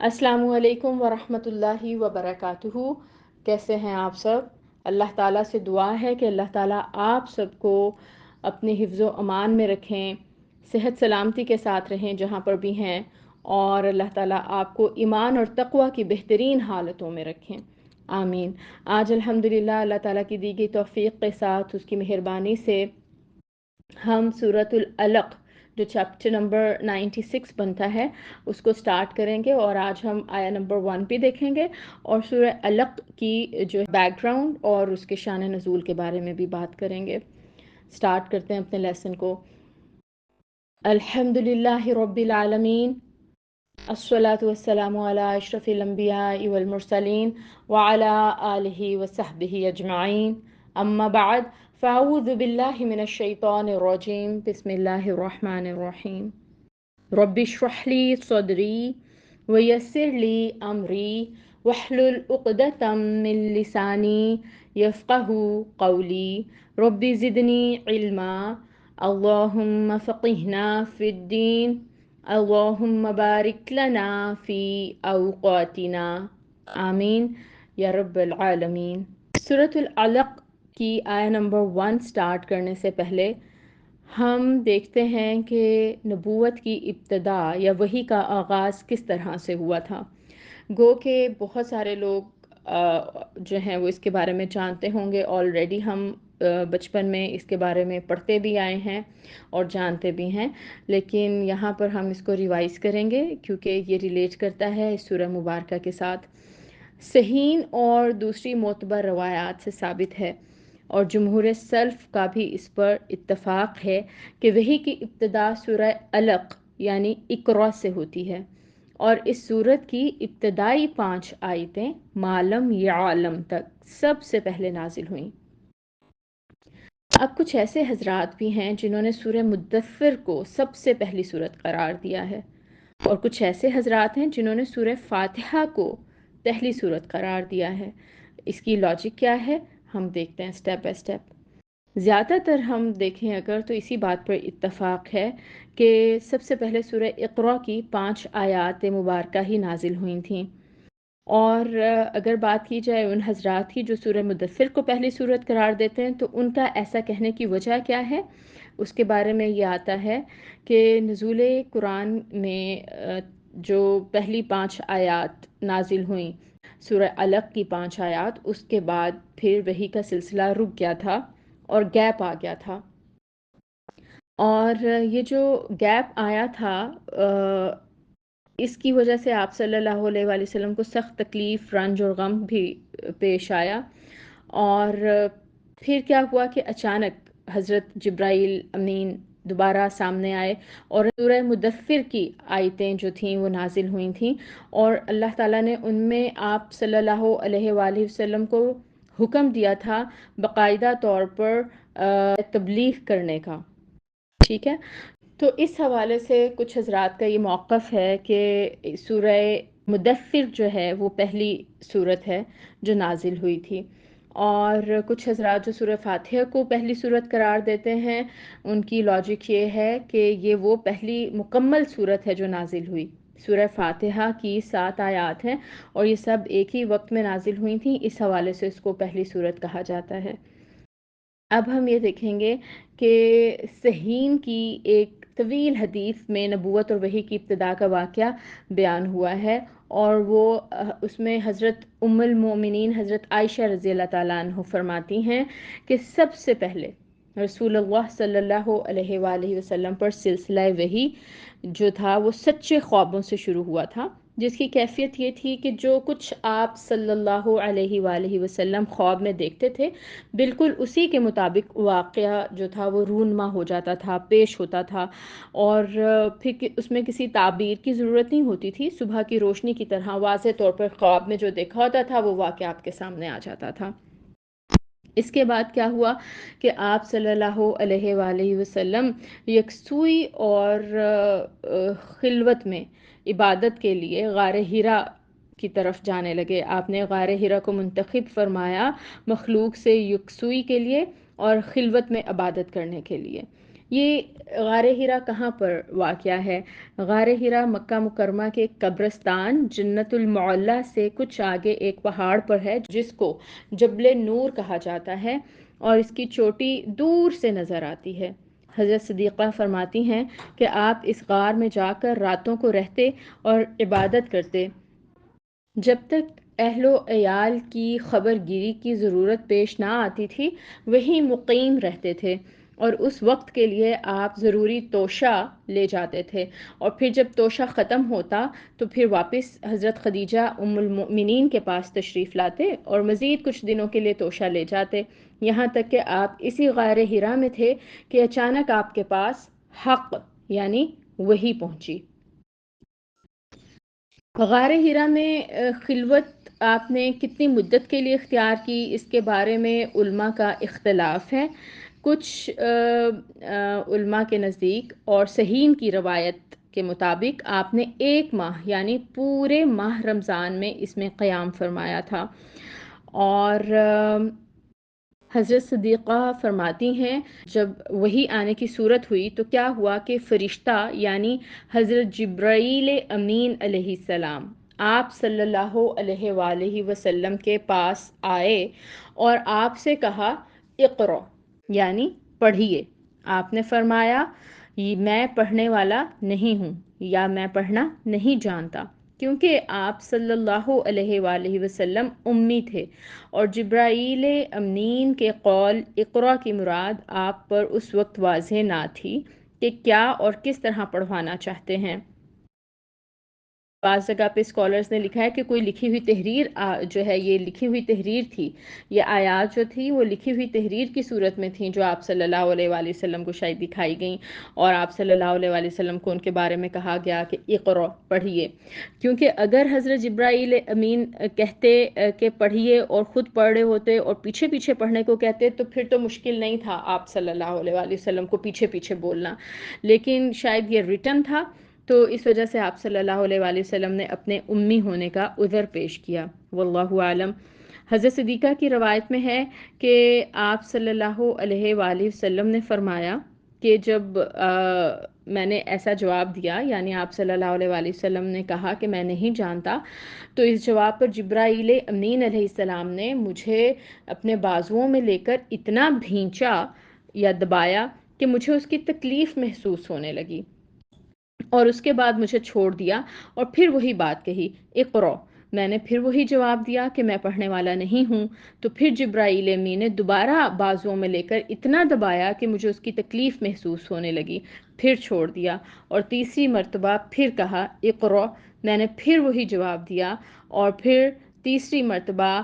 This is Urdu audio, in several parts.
السلام علیکم ورحمۃ اللہ وبرکاتہ۔ کیسے ہیں آپ سب؟ اللہ تعالیٰ سے دعا ہے کہ اللہ تعالیٰ آپ سب کو اپنے حفظ و امان میں رکھیں، صحت سلامتی کے ساتھ رہیں جہاں پر بھی ہیں، اور اللہ تعالیٰ آپ کو ایمان اور تقوی کی بہترین حالتوں میں رکھیں، آمین۔ آج الحمدللہ اللہ تعالیٰ کی دی گئی توفیق کے ساتھ، اس کی مہربانی سے ہم سورۃ العلق جو چیپٹر نمبر 96 بنتا ہے اس کو سٹارٹ کریں گے، اور آج ہم آیا نمبر 1 بھی دیکھیں گے، اور سورہ علق کی جو بیک گراؤنڈ اور اس کے شان نزول کے بارے میں بھی بات کریں گے۔ سٹارٹ کرتے ہیں اپنے لیسن کو۔ الحمد للہ رب العالمین، الصلاۃ والسلام علی اشرف الانبیاء والمرسلین وعلی آلہ وصحبہ اجمعین، اما بعد فاعوذ باللہ من الشیطان الرجیم، بسم اللہ الرحمن الرحیم۔ رب اشرح لی صدری ویسر لی امری واحلل عقدۃ من لسانی یفقہوا قولی، رب زدنی علما، اللہم فقہنا فی الدین، اللہم بارک لنا فی اوقاتنا، آمین یا رب العالمین۔ سورۃ العلق کی آیا نمبر 1 سٹارٹ کرنے سے پہلے ہم دیکھتے ہیں کہ نبوت کی ابتدا یا وحی کا آغاز کس طرح سے ہوا تھا۔ گو کہ بہت سارے لوگ جو ہیں وہ اس کے بارے میں جانتے ہوں گے، آلریڈی ہم بچپن میں اس کے بارے میں پڑھتے بھی آئے ہیں اور جانتے بھی ہیں، لیکن یہاں پر ہم اس کو ریوائز کریں گے کیونکہ یہ ریلیٹ کرتا ہے اس سورہ مبارکہ کے ساتھ۔ صحیح اور دوسری معتبر روایات سے ثابت ہے، اور جمہور سلف کا بھی اس پر اتفاق ہے کہ وحی کی ابتدا سورہ علق یعنی اقرا سے ہوتی ہے، اور اس سورت کی ابتدائی 5 آیتیں معلم یعلم تک سب سے پہلے نازل ہوئیں۔ اب کچھ ایسے حضرات بھی ہیں جنہوں نے سورہ مدثر کو سب سے پہلی سورت قرار دیا ہے، اور کچھ ایسے حضرات ہیں جنہوں نے سورہ فاتحہ کو پہلی سورت قرار دیا ہے۔ اس کی لاجک کیا ہے ہم دیکھتے ہیں سٹیپ بائی سٹیپ۔ زیادہ تر ہم دیکھیں اگر تو اسی بات پر اتفاق ہے کہ سب سے پہلے سورہ اقرا کی 5 آیات مبارکہ ہی نازل ہوئی تھیں، اور اگر بات کی جائے ان حضرات کی جو سورہ مدثر کو پہلی سورت قرار دیتے ہیں تو ان کا ایسا کہنے کی وجہ کیا ہے، اس کے بارے میں یہ آتا ہے کہ نزول قرآن میں جو پہلی 5 آیات نازل ہوئیں، سورہ علق کی 5 آیات، اس کے بعد پھر وحی کا سلسلہ رک گیا تھا اور گیپ آ گیا تھا، اور یہ جو گیپ آیا تھا اس کی وجہ سے آپ صلی اللہ علیہ وآلہ وسلم کو سخت تکلیف، رنج اور غم بھی پیش آیا، اور پھر کیا ہوا کہ اچانک حضرت جبرائیل امین دوبارہ سامنے آئے اور سورہ مدثر کی آیتیں جو تھیں وہ نازل ہوئی تھیں، اور اللہ تعالیٰ نے ان میں آپ صلی اللہ علیہ وآلہ وسلم کو حکم دیا تھا باقاعدہ طور پر تبلیغ کرنے کا، ٹھیک ہے۔ تو اس حوالے سے کچھ حضرات کا یہ موقف ہے کہ سورہ مدثر جو ہے وہ پہلی سورت ہے جو نازل ہوئی تھی، اور کچھ حضرات جو سورہ فاتحہ کو پہلی سورت قرار دیتے ہیں ان کی لاجک یہ ہے کہ یہ وہ پہلی مکمل سورت ہے جو نازل ہوئی۔ سورہ فاتحہ کی 7 آیات ہیں اور یہ سب ایک ہی وقت میں نازل ہوئی تھیں، اس حوالے سے اس کو پہلی سورت کہا جاتا ہے۔ اب ہم یہ دیکھیں گے کہ صحیح کی ایک طویل حدیث میں نبوت اور وحی کی ابتدا کا واقعہ بیان ہوا ہے، اور وہ اس میں حضرت ام المومنین حضرت عائشہ رضی اللہ تعالیٰ عنہ فرماتی ہیں کہ سب سے پہلے رسول اللہ صلی اللہ علیہ وآلہ وسلم پر سلسلہ وحی جو تھا وہ سچے خوابوں سے شروع ہوا تھا، جس کی کیفیت یہ تھی کہ جو کچھ آپ صلی اللہ علیہ وآلہ وسلم خواب میں دیکھتے تھے بالکل اسی کے مطابق واقعہ جو تھا وہ رونما ہو جاتا تھا، پیش ہوتا تھا، اور پھر اس میں کسی تعبیر کی ضرورت نہیں ہوتی تھی، صبح کی روشنی کی طرح واضح طور پر خواب میں جو دیکھا ہوتا تھا وہ واقعہ آپ کے سامنے آ جاتا تھا۔ اس کے بعد کیا ہوا کہ آپ صلی اللہ علیہ وآلہ وسلم یکسوئی اور خلوت میں عبادت کے لیے غار حرا کی طرف جانے لگے۔ آپ نے غار حرا کو منتخب فرمایا مخلوق سے یکسوئی کے لیے اور خلوت میں عبادت کرنے کے لیے۔ یہ غار ہرا کہاں پر واقع ہے؟ غار ہرا مکہ مکرمہ کے قبرستان جنت المعلیٰ سے کچھ آگے ایک پہاڑ پر ہے جس کو جبل نور کہا جاتا ہے، اور اس کی چوٹی دور سے نظر آتی ہے۔ حضرت صدیقہ فرماتی ہیں کہ آپ اس غار میں جا کر راتوں کو رہتے اور عبادت کرتے، جب تک اہل و عیال کی خبر گیری کی ضرورت پیش نہ آتی تھی وہیں مقیم رہتے تھے، اور اس وقت کے لیے آپ ضروری توشہ لے جاتے تھے، اور پھر جب توشہ ختم ہوتا تو پھر واپس حضرت خدیجہ ام المؤمنین کے پاس تشریف لاتے اور مزید کچھ دنوں کے لیے توشہ لے جاتے، یہاں تک کہ آپ اسی غار ہرا میں تھے کہ اچانک آپ کے پاس حق یعنی وحی پہنچی۔ غار ہرا میں خلوت آپ نے کتنی مدت کے لیے اختیار کی، اس کے بارے میں علماء کا اختلاف ہے۔ کچھ علماء کے نزدیک اور صحیح کی روایت کے مطابق آپ نے 1 ماہ یعنی پورے ماہ رمضان میں اس میں قیام فرمایا تھا، اور حضرت صدیقہ فرماتی ہیں جب وحی آنے کی صورت ہوئی تو کیا ہوا کہ فرشتہ یعنی حضرت جبرائیل امین علیہ السلام آپ صلی اللہ علیہ وآلہ وسلم کے پاس آئے اور آپ سے کہا اقرأ یعنی پڑھیے۔ آپ نے فرمایا میں پڑھنے والا نہیں ہوں یا میں پڑھنا نہیں جانتا، کیونکہ آپ صلی اللہ علیہ وآلہ وسلم امی تھے، اور جبرائیل امین کے قول اقرا کی مراد آپ پر اس وقت واضح نہ تھی کہ کیا اور کس طرح پڑھوانا چاہتے ہیں۔ بعض جگہ پہ اسکالرز نے لکھا ہے کہ کوئی لکھی ہوئی تحریر جو ہے یہ لکھی ہوئی تحریر تھی، یہ آیات جو تھی وہ لکھی ہوئی تحریر کی صورت میں تھیں جو آپ صلی اللہ علیہ وآلہ وسلم کو شاید دکھائی گئیں، اور آپ صلی اللہ علیہ وآلہ وسلم کو ان کے بارے میں کہا گیا کہ اقرأ پڑھیے، کیونکہ اگر حضرت جبرائیل امین کہتے کہ پڑھیے اور خود پڑھ رہے ہوتے اور پیچھے پیچھے پڑھنے کو کہتے تو پھر تو مشکل نہیں تھا آپ صلی اللہ علیہ وآلہ وسلم کو پیچھے پیچھے بولنا، لیکن شاید یہ ریٹن تھا تو اس وجہ سے آپ صلی اللہ علیہ وآلہ وسلم نے اپنے امی ہونے کا عذر پیش کیا، واللہ عالم۔ حضرت صدیقہ کی روایت میں ہے کہ آپ صلی اللہ علیہ وآلہ وسلم نے فرمایا کہ جب میں نے ایسا جواب دیا یعنی آپ صلی اللہ علیہ وآلہ وسلم نے کہا کہ میں نہیں جانتا، تو اس جواب پر جبرائیل امین علیہ السلام نے مجھے اپنے بازوؤں میں لے کر اتنا بھینچا یا دبایا کہ مجھے اس کی تکلیف محسوس ہونے لگی، اور اس کے بعد مجھے چھوڑ دیا اور پھر وہی بات کہی اقرأ۔ میں نے پھر وہی جواب دیا کہ میں پڑھنے والا نہیں ہوں، تو پھر جبرائیل امین نے دوبارہ بازوؤں میں لے کر اتنا دبایا کہ مجھے اس کی تکلیف محسوس ہونے لگی، پھر چھوڑ دیا، اور تیسری مرتبہ پھر کہا اقرأ۔ میں نے پھر وہی جواب دیا، اور پھر تیسری مرتبہ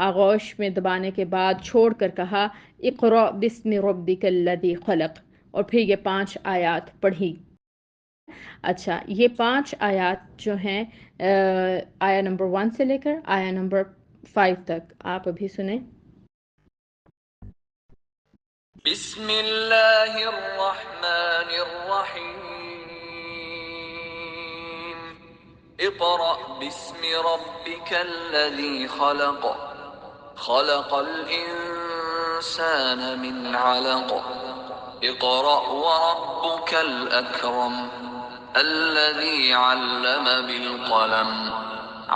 آغوش میں دبانے کے بعد چھوڑ کر کہا اقرأ بسم ربک الذی خلق، اور پھر یہ 5 آیات پڑھی۔ اچھا، یہ 5 آیات جو ہیں آیا نمبر 1 سے لے کر آیا نمبر 5 تک آپ ابھی سنیں۔ بسم اللہ الرحمن الرحیم اقرأ باسم ربک الذی خلق خلق الانسان من علق اقرأ وربك الأكرم الذي علم بالقلم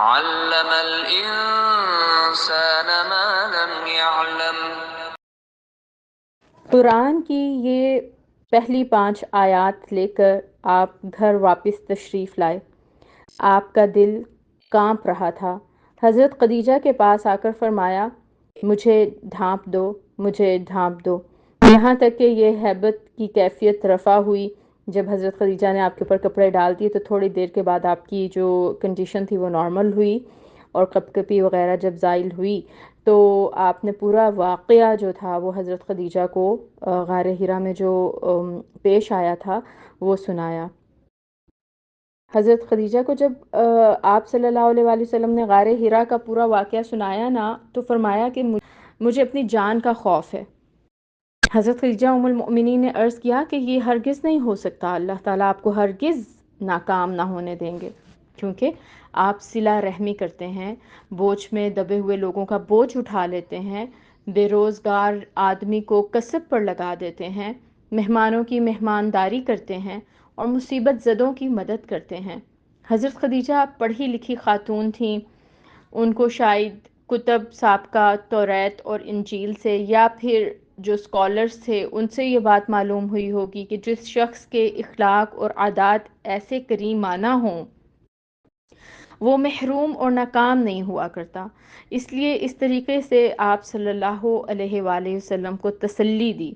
علم الإنسان ما لم يعلم۔ قرآن کی یہ پہلی 5 آیات لے کر آپ گھر واپس تشریف لائے۔ آپ کا دل کانپ رہا تھا۔ حضرت خدیجہ کے پاس آ کر فرمایا مجھے ڈھانپ دو، مجھے ڈھانپ دو، یہاں تک کہ یہ ہیبت کی کیفیت رفع ہوئی۔ جب حضرت خدیجہ نے آپ کے اوپر کپڑے ڈال دیے تو تھوڑی دیر کے بعد آپ کی جو کنڈیشن تھی وہ نارمل ہوئی، اور کپ کپی وغیرہ جب زائل ہوئی تو آپ نے پورا واقعہ جو تھا وہ حضرت خدیجہ کو غار ہرا میں جو پیش آیا تھا وہ سنایا۔ حضرت خدیجہ کو جب آپ صلی اللہ علیہ وآلہ وسلم نے غار ہرا کا پورا واقعہ سنایا نا تو فرمایا کہ مجھے اپنی جان کا خوف ہے۔ حضرت خدیجہ ام المؤمنین نے عرض کیا کہ یہ ہرگز نہیں ہو سکتا، اللہ تعالیٰ آپ کو ہرگز ناکام نہ ہونے دیں گے، کیونکہ آپ صلہ رحمی کرتے ہیں، بوجھ میں دبے ہوئے لوگوں کا بوجھ اٹھا لیتے ہیں، بے روزگار آدمی کو کسب پر لگا دیتے ہیں، مہمانوں کی مہمانداری کرتے ہیں اور مصیبت زدوں کی مدد کرتے ہیں۔ حضرت خدیجہ پڑھی لکھی خاتون تھیں، ان کو شاید کتب سابقہ توریت اور انجیل سے یا پھر جو اسکالرز تھے ان سے یہ بات معلوم ہوئی ہوگی کہ جس شخص کے اخلاق اور عادات ایسے کریمانہ ہوں وہ محروم اور ناکام نہیں ہوا کرتا۔ اس لیے اس طریقے سے آپ صلی اللہ علیہ وآلہ وسلم کو تسلی دی۔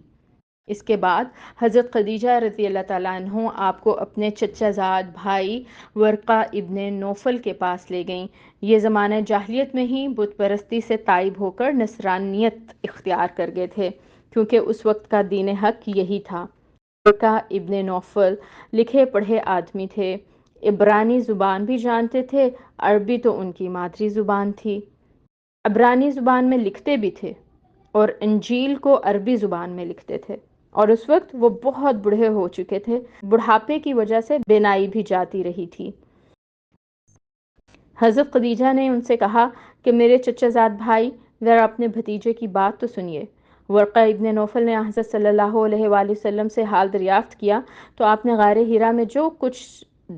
اس کے بعد حضرت خدیجہ رضی اللہ تعالیٰ عنہ آپ کو اپنے چچا زاد بھائی ورقہ ابن نوفل کے پاس لے گئیں۔ یہ زمانہ جاہلیت میں ہی بت پرستی سے تائب ہو کر نصرانیت اختیار کر گئے تھے، کیونکہ اس وقت کا دین حق یہی تھا۔ ورقہ ابن نوفل لکھے پڑھے آدمی تھے، عبرانی زبان بھی جانتے تھے، عربی تو ان کی مادری زبان تھی۔ عبرانی زبان میں لکھتے بھی تھے اور انجیل کو عربی زبان میں لکھتے تھے، اور اس وقت وہ بہت بوڑھے ہو چکے تھے، بڑھاپے کی وجہ سے بینائی بھی جاتی رہی تھی۔ حضرت خدیجہ نے ان سے کہا کہ میرے چچا زاد بھائی، ذرا اپنے بھتیجے کی بات تو سنیے۔ ورقہ ابن نوفل نے حضرت صلی اللہ علیہ وآلہ وسلم سے حال دریافت کیا تو آپ نے غار ہرا میں جو کچھ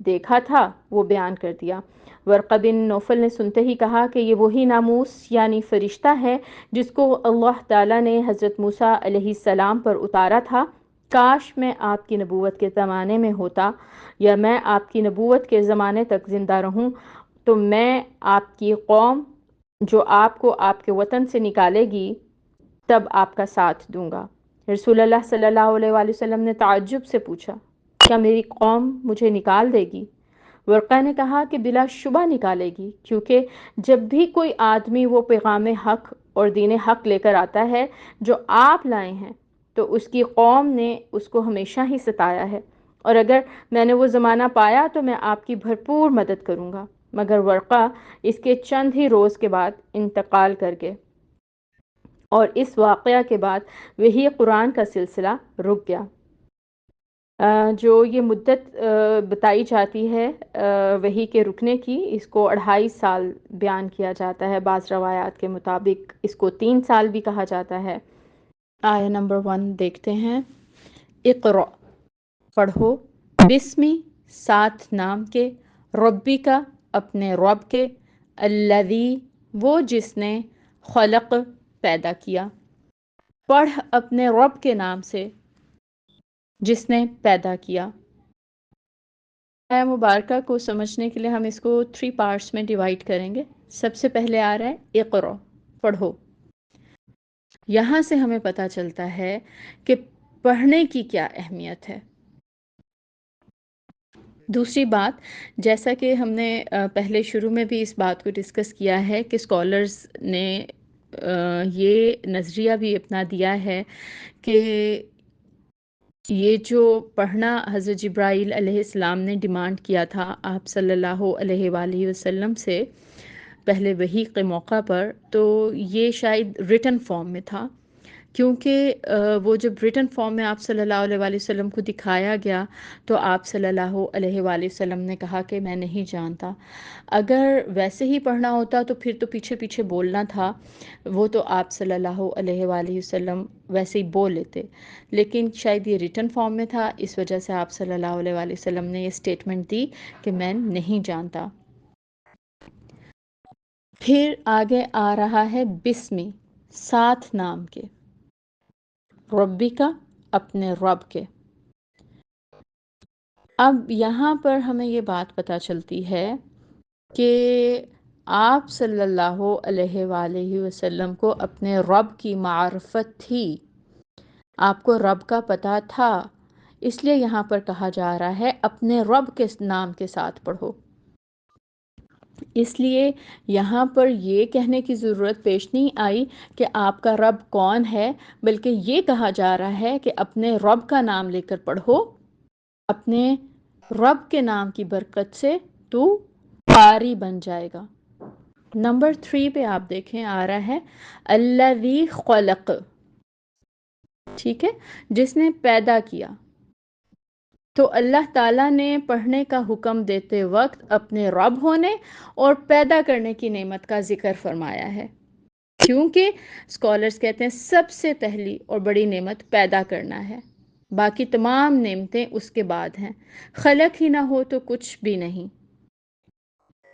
دیکھا تھا وہ بیان کر دیا۔ ورقہ بن نوفل نے سنتے ہی کہا کہ یہ وہی ناموس یعنی فرشتہ ہے جس کو اللہ تعالیٰ نے حضرت موسیٰ علیہ السلام پر اتارا تھا۔ کاش میں آپ کی نبوت کے زمانے میں ہوتا، یا میں آپ کی نبوت کے زمانے تک زندہ رہوں تو میں آپ کی قوم جو آپ کو آپ کے وطن سے نکالے گی تب آپ کا ساتھ دوں گا۔ رسول اللہ صلی اللہ علیہ وآلہ وسلم نے تعجب سے پوچھا، کیا میری قوم مجھے نکال دے گی؟ ورقہ نے کہا کہ بلا شبہ نکالے گی، کیونکہ جب بھی کوئی آدمی وہ پیغام حق اور دین حق لے کر آتا ہے جو آپ لائے ہیں تو اس کی قوم نے اس کو ہمیشہ ہی ستایا ہے، اور اگر میں نے وہ زمانہ پایا تو میں آپ کی بھرپور مدد کروں گا۔ مگر ورقہ اس کے چند ہی روز کے بعد انتقال کر گئے، اور اس واقعہ کے بعد وحی قرآن کا سلسلہ رک گیا۔ جو یہ مدت بتائی جاتی ہے وحی کے رکنے کی، اس کو 2.5 سال بیان کیا جاتا ہے، بعض روایات کے مطابق اس کو 3 سال بھی کہا جاتا ہے۔ آیہ نمبر 1 دیکھتے ہیں۔ اقرأ، پڑھو، بسمی، ساتھ نام کے، ربی کا، اپنے رب کے، الذی، وہ جس نے، خلق، پیدا کیا۔ پڑھ اپنے رب کے نام سے جس نے پیدا کیا۔ آیہ مبارکہ کو سمجھنے کے لیے ہم اس کو 3 پارٹس میں ڈیوائڈ کریں گے۔ سب سے پہلے آ رہا ہے اقرأ، پڑھو۔ یہاں سے ہمیں پتہ چلتا ہے کہ پڑھنے کی کیا اہمیت ہے۔ دوسری بات، جیسا کہ ہم نے پہلے شروع میں بھی اس بات کو ڈسکس کیا ہے کہ اسکالرز نے یہ نظریہ بھی اپنا دیا ہے کہ یہ جو پڑھنا حضرت جبرائیل علیہ السلام نے ڈیمانڈ کیا تھا آپ صلی اللہ علیہ وآلہ وسلم سے پہلے وحی کے موقع پر، تو یہ شاید ریٹن فارم میں تھا، کیونکہ وہ جب ریٹن فارم میں آپ صلی اللہ علیہ وآلہ وسلم کو دکھایا گیا تو آپ صلی اللہ علیہ وآلہ وسلم نے کہا کہ میں نہیں جانتا۔ اگر ویسے ہی پڑھنا ہوتا تو پھر تو پیچھے پیچھے بولنا تھا، وہ تو آپ صلی اللہ علیہ وآلہ وسلم ویسے ہی بول لیتے، لیکن شاید یہ ریٹن فارم میں تھا، اس وجہ سے آپ صلی اللہ علیہ وآلہ وسلم نے یہ اسٹیٹمنٹ دی کہ میں نہیں جانتا۔ پھر آگے آ رہا ہے بسمی، ساتھ نام کے، ربی کا، اپنے رب کے۔ اب یہاں پر ہمیں یہ بات پتہ چلتی ہے کہ آپ صلی اللہ علیہ وآلہ وسلم کو اپنے رب کی معرفت تھی، آپ کو رب کا پتہ تھا، اس لیے یہاں پر کہا جا رہا ہے اپنے رب کے نام کے ساتھ پڑھو۔ اس لیے یہاں پر یہ کہنے کی ضرورت پیش نہیں آئی کہ آپ کا رب کون ہے، بلکہ یہ کہا جا رہا ہے کہ اپنے رب کا نام لے کر پڑھو، اپنے رب کے نام کی برکت سے تو قاری بن جائے گا۔ نمبر 3 پہ آپ دیکھیں آ رہا ہے الذی خلق، ٹھیک ہے، جس نے پیدا کیا۔ تو اللہ تعالیٰ نے پڑھنے کا حکم دیتے وقت اپنے رب ہونے اور پیدا کرنے کی نعمت کا ذکر فرمایا ہے، کیونکہ اسکالرز کہتے ہیں سب سے پہلی اور بڑی نعمت پیدا کرنا ہے۔ باقی تمام نعمتیں اس کے بعد ہیں۔ خلق ہی نہ ہو تو کچھ بھی نہیں۔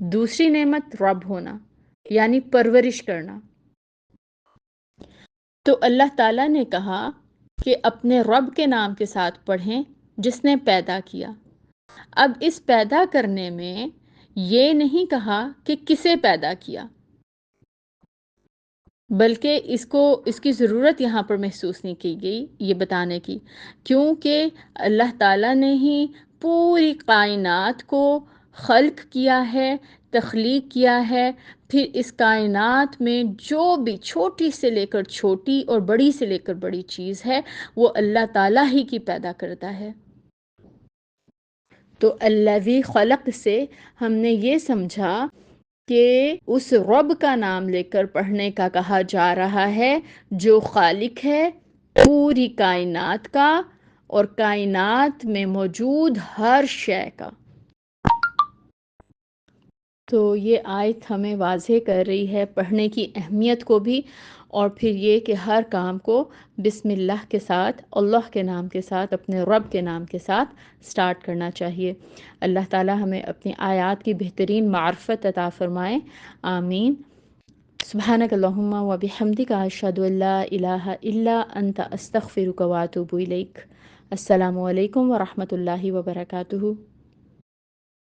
دوسری نعمت رب ہونا، یعنی پرورش کرنا۔ تو اللہ تعالیٰ نے کہا کہ اپنے رب کے نام کے ساتھ پڑھیں جس نے پیدا کیا۔ اب اس پیدا کرنے میں یہ نہیں کہا کہ کسے پیدا کیا، بلکہ اس کی ضرورت یہاں پر محسوس نہیں کی گئی یہ بتانے کی، کیونکہ اللہ تعالیٰ نے ہی پوری کائنات کو خلق کیا ہے، تخلیق کیا ہے۔ پھر اس کائنات میں جو بھی چھوٹی سے لے کر چھوٹی اور بڑی سے لے کر بڑی چیز ہے وہ اللہ تعالیٰ ہی کی پیدا کرتا ہے۔ تو الذی خلق سے ہم نے یہ سمجھا کہ اس رب کا نام لے کر پڑھنے کا کہا جا رہا ہے جو خالق ہے پوری کائنات کا اور کائنات میں موجود ہر شے کا۔ تو یہ آیت ہمیں واضح کر رہی ہے پڑھنے کی اہمیت کو بھی، اور پھر یہ کہ ہر کام کو بسم اللہ کے ساتھ، اللہ کے نام کے ساتھ، اپنے رب کے نام کے ساتھ سٹارٹ کرنا چاہیے۔ اللہ تعالی ہمیں اپنی آیات کی بہترین معرفت عطا فرمائے، آمین۔ سبحانک اللہم و بحمدک اشہد ان لا الہ الا انت استغفرک و اتوب الیک۔ السلام علیکم ورحمۃ اللہ وبرکاتہ۔